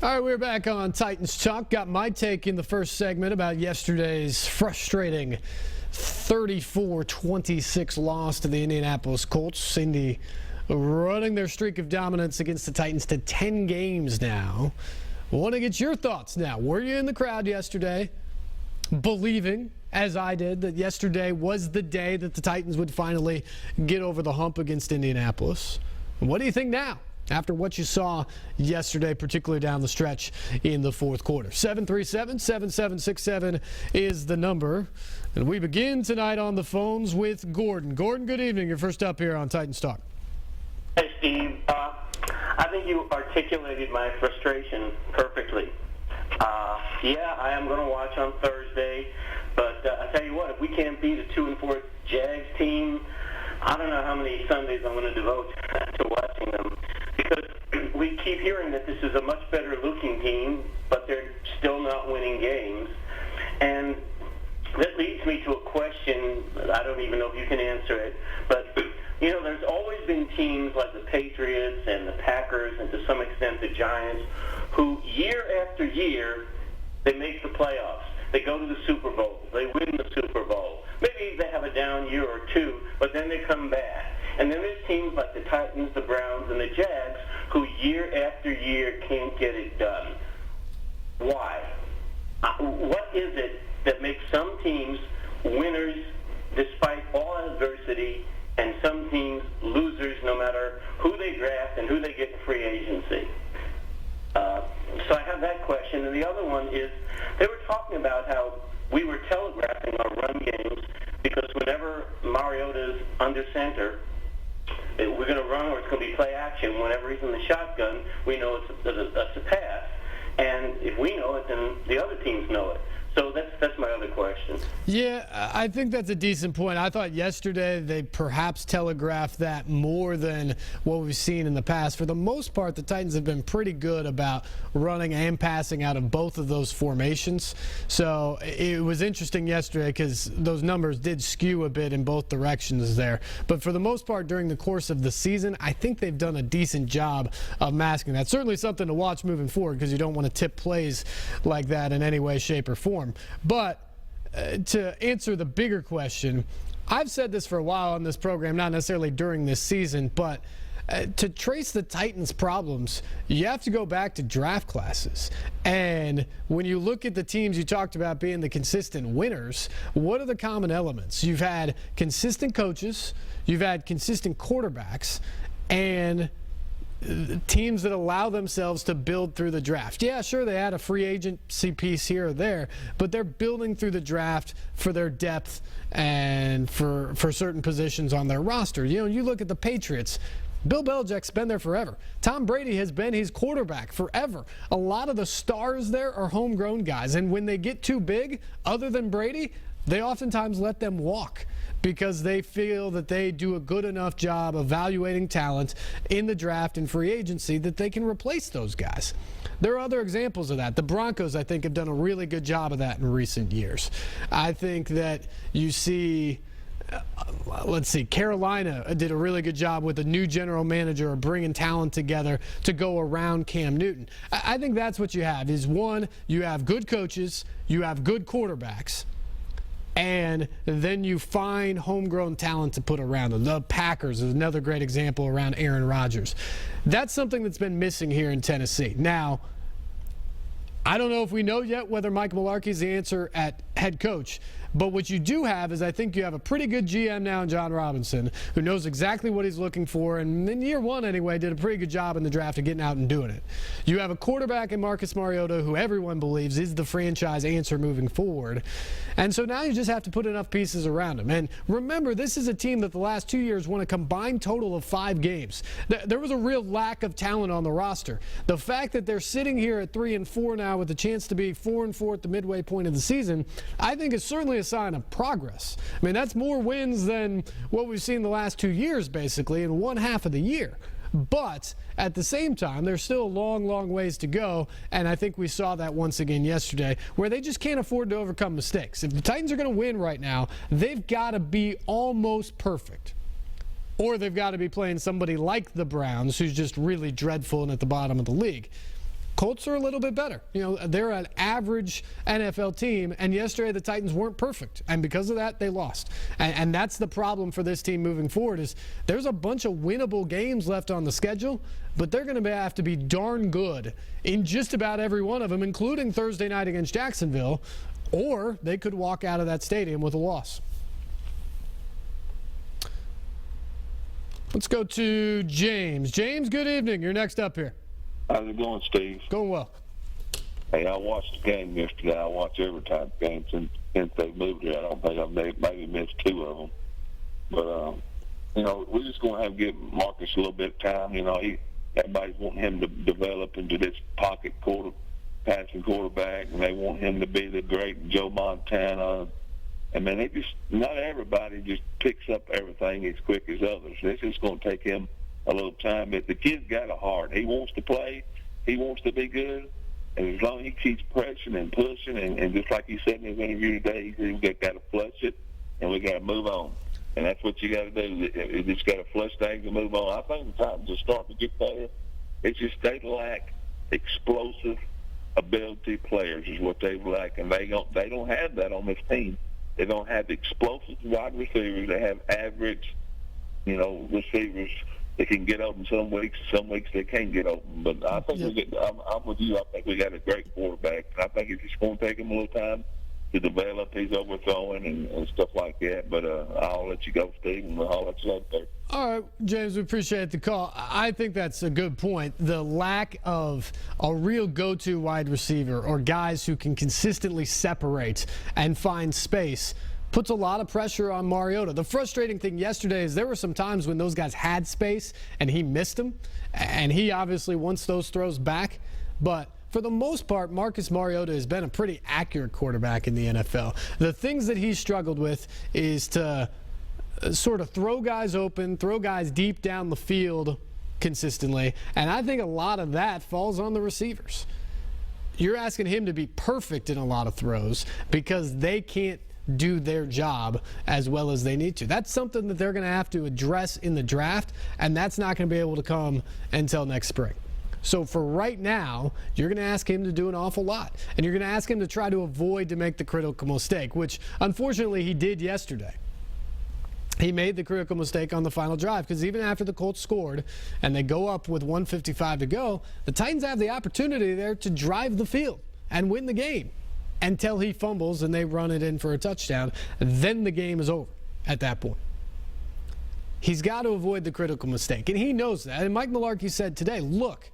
All right, we're back on Titans Talk. Got my take in the first segment about yesterday's frustrating 34-26 loss to the Indianapolis Colts. Indy running their streak of dominance against the Titans to 10 games now. I want to get your thoughts now. Were you in the crowd yesterday believing, as I did, that yesterday was the day that the Titans would finally get over the hump against Indianapolis? What do you think now, after what you saw yesterday, particularly down the stretch in the fourth quarter? 737-7767 is the number. And we begin tonight on the phones with Gordon. Gordon, good evening. You're first up here on Titans Talk. Hey, Steve. I think you articulated my frustration perfectly. Yeah, I am going to watch on Thursday. But I tell you what, if we can't beat a 2-4 Jags team, I don't know how many Sundays I'm going to devote to watching them. Because we keep hearing that this is a much better looking team, but they're still not winning games. And that leads me to a question that I don't even know if you can answer it. But, you know, there's always been teams like the Patriots and the Packers and to some extent the Giants who year after year they make the playoffs. They go to the Super Bowl. They win the Super Bowl. Maybe they have a down year or two, but then they come back. And then there's teams like the Titans, the Browns, and the Jags who year after year can't get it done. Why? What is it that makes some teams winners despite all adversity and some teams losers no matter who they draft and who they get in free agency? So I have that question. And the other one is, they were talking about how we were telegraphing our run games because whenever Mariota's under center, we're going to run or it's going to be play action. Whenever he's in the shotgun, we know it's a pass. And if we know it, then the other teams know it. So that's my other question. Yeah, I think that's a decent point. I thought yesterday they perhaps telegraphed that more than what we've seen in the past. For the most part, the Titans have been pretty good about running and passing out of both of those formations. So it was interesting yesterday because those numbers did skew a bit in both directions there. But for the most part, during the course of the season, I think they've done a decent job of masking that. Certainly something to watch moving forward because you don't want to tip plays like that in any way, shape, or form. But to answer the bigger question, I've said this for a while on this program, not necessarily during this season, but to trace the Titans' problems, you have to go back to draft classes. And when you look at the teams you talked about being the consistent winners, what are the common elements? You've had consistent coaches, you've had consistent quarterbacks, and teams that allow themselves to build through the draft. Yeah, sure, they had a free agency piece here or there, but they're building through the draft for their depth and for certain positions on their roster. You know, you look at the Patriots. Bill Belichick's been there forever. Tom Brady has been his quarterback forever. A lot of the stars there are homegrown guys, and when they get too big, other than Brady, they oftentimes let them walk because they feel that they do a good enough job evaluating talent in the draft and free agency that they can replace those guys. There are other examples of that. The Broncos, I think, have done a really good job of that in recent years. I think that you see, Carolina did a really good job with a new general manager of bringing talent together to go around Cam Newton. I think that's what you have is, one, you have good coaches, you have good quarterbacks, and then you find homegrown talent to put around them. The Packers is another great example around Aaron Rodgers. That's something that's been missing here in Tennessee. Now, I don't know if we know yet whether Mike Mularkey is the answer at head coach. But what you do have is I think you have a pretty good GM now in John Robinson who knows exactly what he's looking for, and in year one anyway did a pretty good job in the draft of getting out and doing it. You have a quarterback in Marcus Mariota who everyone believes is the franchise answer moving forward. And so now you just have to put enough pieces around him. And remember, this is a team that the last 2 years won a combined total of 5 games. There was a real lack of talent on the roster. The fact that they're sitting here at 3-4 now with a chance to be 4-4 at the midway point of the season, I think is certainly a sign of progress. I mean, that's more wins than what we've seen the last 2 years, basically, in one half of the year. But at the same time, there's still a long, long ways to go, and I think we saw that once again yesterday, where they just can't afford to overcome mistakes. If the Titans are going to win right now, they've got to be almost perfect. Or they've got to be playing somebody like the Browns, who's just really dreadful and at the bottom of the league. Colts are a little bit better. They're an average NFL team, and yesterday the Titans weren't perfect, and because of that, they lost. And that's the problem for this team moving forward is there's a bunch of winnable games left on the schedule, but they're going to have to be darn good in just about every one of them, including Thursday night against Jacksonville, or they could walk out of that stadium with a loss. Let's go to James. James, good evening. You're next up here. How's it going, Steve? Going well. Hey, I watched the game yesterday. I watch every type of game since they moved here. I don't think I've maybe missed 2 of them. But, we're just going to have to give Marcus a little bit of time. Everybody's wanting him to develop into this pocket passing quarterback, and they want him to be the great Joe Montana. Not everybody just picks up everything as quick as others. This is going to take him a little time. But the kid's got a heart. He wants to play. He wants to be good. And as long as he keeps pressing and pushing, and just like he said in his interview today, he said, we got to flush it, and we got to move on. And that's what you got to do. You just got to flush things and move on. I think the Titans are starting to get better. It's just they lack explosive ability players is what they lack, and they don't have that on this team. They don't have explosive wide receivers. They have average, receivers that can get open some weeks they can't get open. But I think I'm with you. I think we got a great quarterback. I think it's just going to take him a little time to develop. He's overthrowing and stuff like that. But I'll let you go, Steve, and I'll let you out there. All right, James, we appreciate the call. I think that's a good point. The lack of a real go-to wide receiver or guys who can consistently separate and find space puts a lot of pressure on Mariota. The frustrating thing yesterday is there were some times when those guys had space and he missed them, and he obviously wants those throws back. But for the most part, Marcus Mariota has been a pretty accurate quarterback in the NFL. The things that he's struggled with is to sort of throw guys open, throw guys deep down the field consistently, and I think a lot of that falls on the receivers. You're asking him to be perfect in a lot of throws because they can't do their job as well as they need to. That's something that they're going to have to address in the draft, and that's not going to be able to come until next spring. So for right now, you're going to ask him to do an awful lot, and you're going to ask him to try to avoid to make the critical mistake, which unfortunately he did yesterday. He made the critical mistake on the final drive because even after the Colts scored and they go up with 1:55 to go, the Titans have the opportunity there to drive the field and win the game until he fumbles and they run it in for a touchdown. Then the game is over at that point. He's got to avoid the critical mistake, and he knows that. And Mike Mularkey said today, look,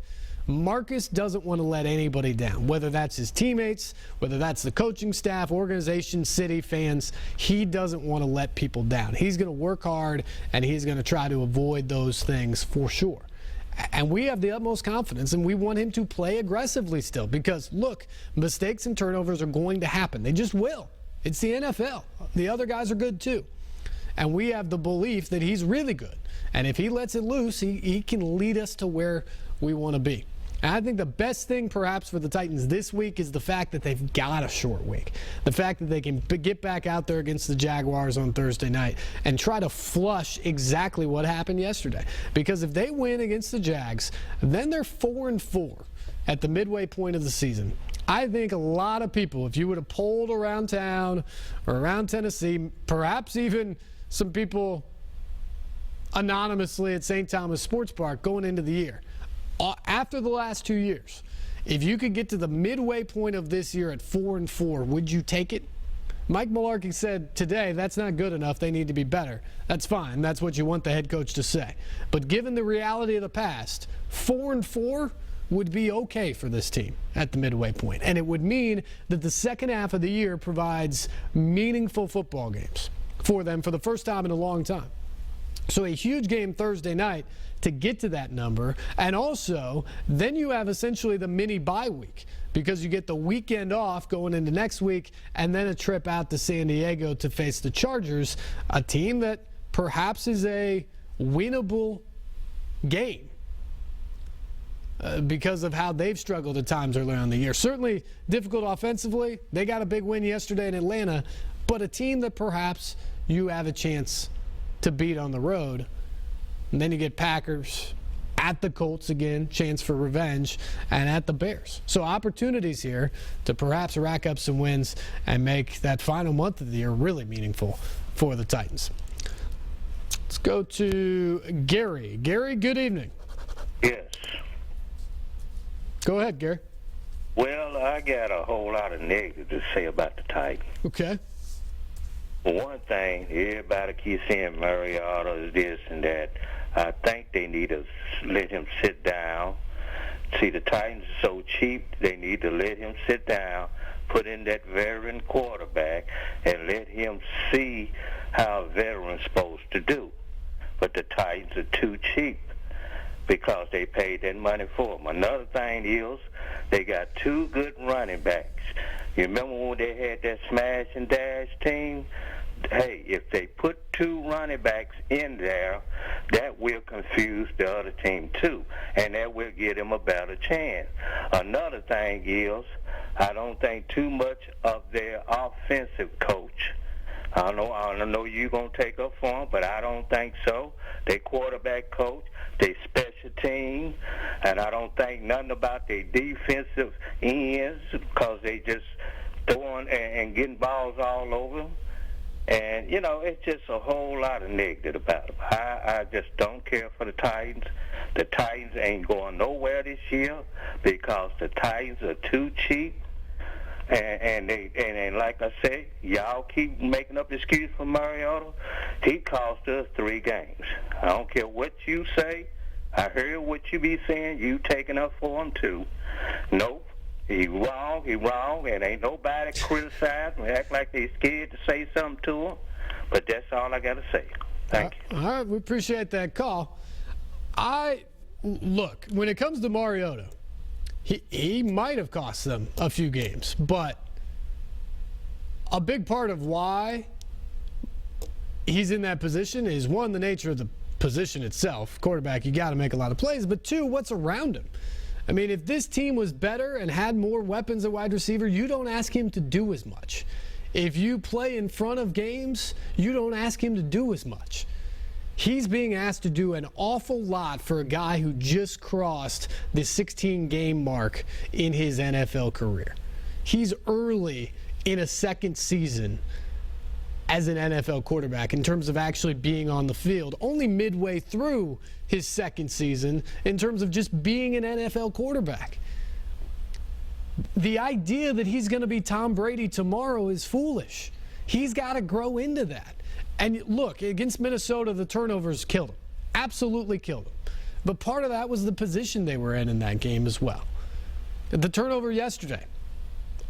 Marcus doesn't want to let anybody down, whether that's his teammates, whether that's the coaching staff, organization, city, fans. He doesn't want to let people down. He's going to work hard, and he's going to try to avoid those things for sure. And we have the utmost confidence, and we want him to play aggressively still because, look, mistakes and turnovers are going to happen. They just will. It's the NFL. The other guys are good too. And we have the belief that he's really good. And if he lets it loose, he can lead us to where we want to be. And I think the best thing perhaps for the Titans this week is the fact that they've got a short week. The fact that they can get back out there against the Jaguars on Thursday night and try to flush exactly what happened yesterday. Because if they win against the Jags, then they're 4-4 at the midway point of the season. I think a lot of people, if you would have polled around town or around Tennessee, perhaps even some people anonymously at St. Thomas Sports Park going into the year, after the last 2 years, if you could get to the midway point of this year at 4-4, would you take it? Mike Mularkey said today that's not good enough. They need to be better. That's fine. That's what you want the head coach to say. But given the reality of the past, 4-4 would be okay for this team at the midway point. And it would mean that the second half of the year provides meaningful football games for them for the first time in a long time. So a huge game Thursday night to get to that number. And also, then you have essentially the mini bye week because you get the weekend off going into next week and then a trip out to San Diego to face the Chargers, a team that perhaps is a winnable game because of how they've struggled at times earlier in the year. Certainly difficult offensively. They got a big win yesterday in Atlanta, but a team that perhaps you have a chance to beat on the road. And then you get Packers at the Colts again, chance for revenge, and at the Bears. So opportunities here to perhaps rack up some wins and make that final month of the year really meaningful for the Titans. Let's go to Gary. Gary, good evening. Yes. Go ahead, Gary. Well, I got a whole lot of negative to say about the Titans. Okay. One thing, everybody keeps saying Mariota is this and that. I think they need to let him sit down. See, the Titans are so cheap, they need to let him sit down, put in that veteran quarterback, and let him see how a veteran's supposed to do. But the Titans are too cheap because they paid that money for them. Another thing is they got two good running backs. You remember when they had that smash and dash team? Hey, if they put two running backs in there, that will confuse the other team too, and that will give them a better chance. Another thing is, I don't think too much of their offensive coach. I don't know you're going to take up for them, but I don't think so. They quarterback coach, they special team, and I don't think nothing about their defensive ends because they just throwing and getting balls all over them. And, you know, it's just a whole lot of negative about them. I just don't care for the Titans. The Titans ain't going nowhere this year because the Titans are too cheap. And like I said, y'all keep making up excuses for Mariota. He cost us 3 games. I don't care what you say. I heard what you be saying. You taking up for him too. Nope. He wrong, and ain't nobody criticized and act like they scared to say something to him. But that's all I got to say. Thank you. All right, we appreciate that call. Look, when it comes to Mariota, he might have cost them a few games, but a big part of why he's in that position is, one, the nature of the position itself. Quarterback, you got to make a lot of plays, but two, what's around him. I mean, if this team was better and had more weapons at wide receiver, you don't ask him to do as much. If you play in front of games, you don't ask him to do as much. He's being asked to do an awful lot for a guy who just crossed the 16-game mark in his NFL career. He's early in a second season as an NFL quarterback in terms of actually being on the field, only midway through his second season in terms of just being an NFL quarterback. The idea that he's going to be Tom Brady tomorrow is foolish. He's got to grow into that. And look, against Minnesota, the turnovers killed him. Absolutely killed him. But part of that was the position they were in that game as well. The turnover yesterday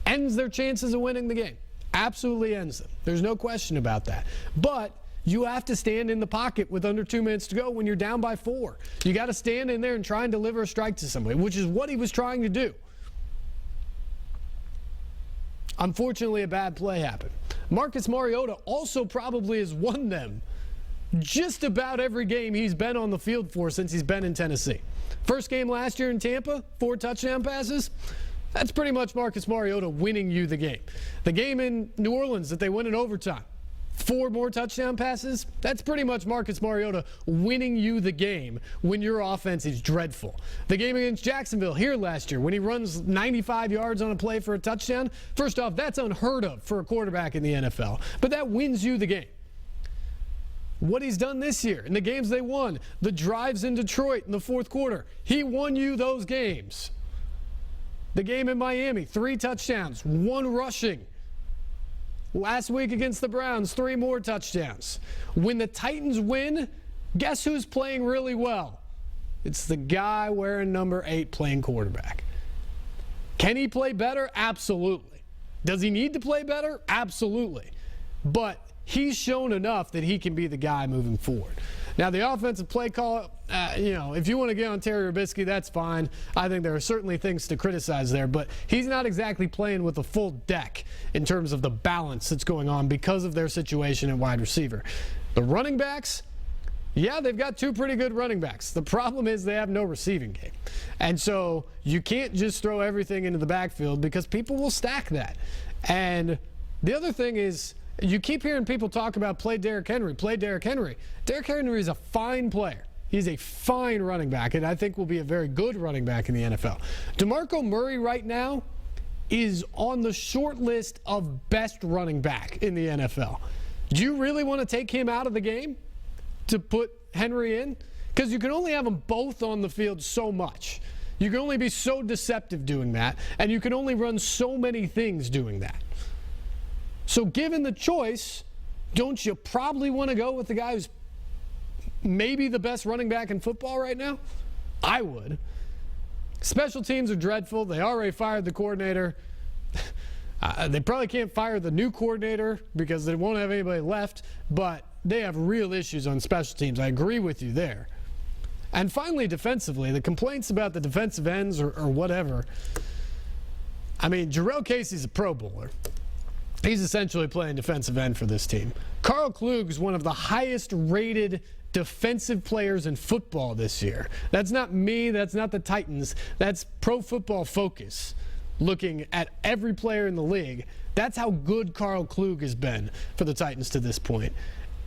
ends their chances of winning the game. Absolutely ends them. There's no question about that. But you have to stand in the pocket with under 2 minutes to go when you're down by 4. You got to stand in there and try and deliver a strike to somebody, which is what he was trying to do. Unfortunately, a bad play happened. Marcus Mariota also probably has won them just about every game he's been on the field for since he's been in Tennessee. First game last year in Tampa, 4 touchdown passes. That's pretty much Marcus Mariota winning you the game. The game in New Orleans that they win in overtime, 4 more touchdown passes. That's pretty much Marcus Mariota winning you the game when your offense is dreadful. The game against Jacksonville here last year when he runs 95 yards on a play for a touchdown. First off, that's unheard of for a quarterback in the NFL, but that wins you the game. What he's done this year in the games they won, the drives in Detroit in the fourth quarter, he won you those games. The game in Miami, 3 touchdowns, 1 rushing. Last week against the Browns, 3 more touchdowns. When the Titans win, guess who's playing really well? It's the guy wearing number 8 playing quarterback. Can he play better? Absolutely. Does he need to play better? Absolutely. But he's shown enough that he can be the guy moving forward. Now, the offensive play call, if you want to get on Terry Robisky, that's fine. I think there are certainly things to criticize there, but he's not exactly playing with a full deck in terms of the balance that's going on because of their situation at wide receiver. The running backs, yeah, they've got 2 pretty good running backs. The problem is they have no receiving game. And so you can't just throw everything into the backfield because people will stack that. And the other thing is, you keep hearing people talk about play Derrick Henry, play Derrick Henry. Derrick Henry is a fine player. He's a fine running back, and I think will be a very good running back in the NFL. DeMarco Murray right now is on the short list of best running back in the NFL. Do you really want to take him out of the game to put Henry in? Because you can only have them both on the field so much. You can only be so deceptive doing that, and you can only run so many things doing that. So given the choice, don't you probably want to go with the guy who's maybe the best running back in football right now? I would. Special teams are dreadful. They already fired the coordinator. They probably can't fire the new coordinator because they won't have anybody left, but they have real issues on special teams. I agree with you there. And finally, defensively, the complaints about the defensive ends or whatever. I mean, Jarrell Casey's a Pro Bowler. He's essentially playing defensive end for this team. Carl Klug is one of the highest rated defensive players in football this year. That's not me. That's not the Titans. That's Pro Football Focus looking at every player in the league. That's how good Carl Klug has been for the Titans to this point.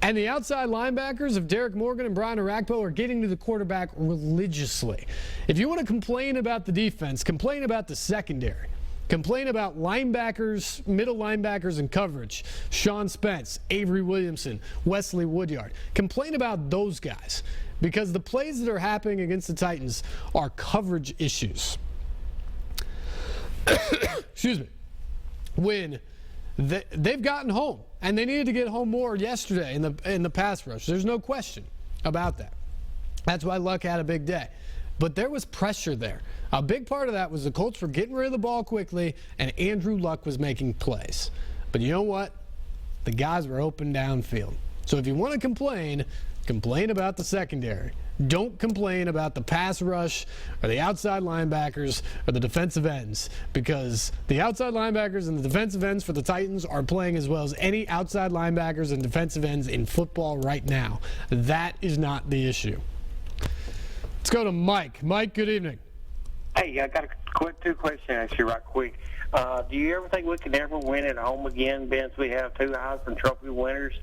And the outside linebackers of Derek Morgan and Brian Orakpo are getting to the quarterback religiously. If you want to complain about the defense, complain about the secondary. Complain about linebackers, middle linebackers in coverage. Sean Spence, Avery Williamson, Wesley Woodyard. Complain about those guys because the plays that are happening against the Titans are coverage issues. Excuse me. When they've gotten home, and they needed to get home more yesterday in the pass rush. There's no question about that. That's why Luck had a big day. But there was pressure there. A big part of that was the Colts were getting rid of the ball quickly, and Andrew Luck was making plays. But you know what? The guys were open downfield. So if you want to complain, complain about the secondary. Don't complain about the pass rush or the outside linebackers or the defensive ends, because the outside linebackers and the defensive ends for the Titans are playing as well as any outside linebackers and defensive ends in football right now. That is not the issue. Let's go to Mike. Mike, good evening. Hey, I got two questions actually right quick. Do you ever think we can ever win at home again, since we have two Heisman Trophy winners,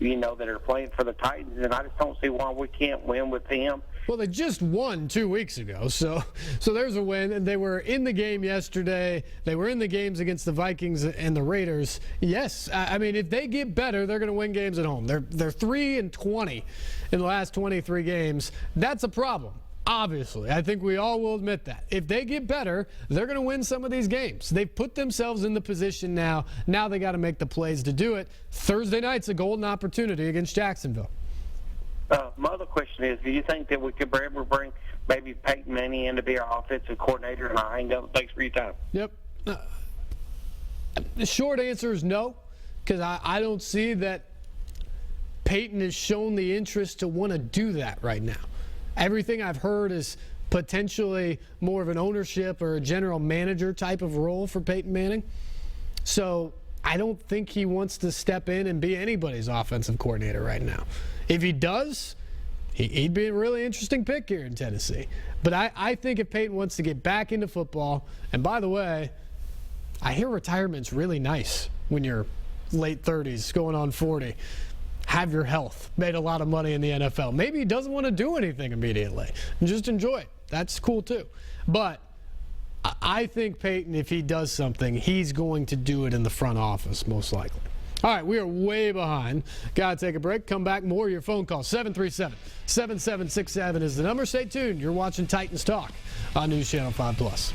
that are playing for the Titans, and I just don't see why we can't win with them. Well, they just won 2 weeks ago, so there's a win, and they were in the game yesterday. They were in the games against the Vikings and the Raiders. Yes, I mean, if they get better, they're going to win games at home. They're 3-20 in the last 23 games. That's a problem. Obviously, I think we all will admit that. If they get better, they're going to win some of these games. They've put themselves in the position now. Now they got to make the plays to do it. Thursday night's a golden opportunity against Jacksonville. My other question is, do you think that we could ever bring maybe Peyton Manning in to be our offensive coordinator? And I hang up. Thanks for your time. Yep. The short answer is no, because I don't see that Peyton has shown the interest to want to do that right now. Everything I've heard is potentially more of an ownership or a general manager type of role for Peyton Manning. So I don't think he wants to step in and be anybody's offensive coordinator right now. If he does, he'd be a really interesting pick here in Tennessee. But I think if Peyton wants to get back into football, and by the way, I hear retirement's really nice when you're late 30s, going on 40. Have your health, made a lot of money in the NFL. Maybe he doesn't want to do anything immediately and just enjoy it. That's cool too. But I think Peyton, if he does something, he's going to do it in the front office, most likely. All right, we are way behind. Got to take a break. Come back. More of your phone calls. 737-7767 is the number. Stay tuned. You're watching Titans Talk on News Channel 5+.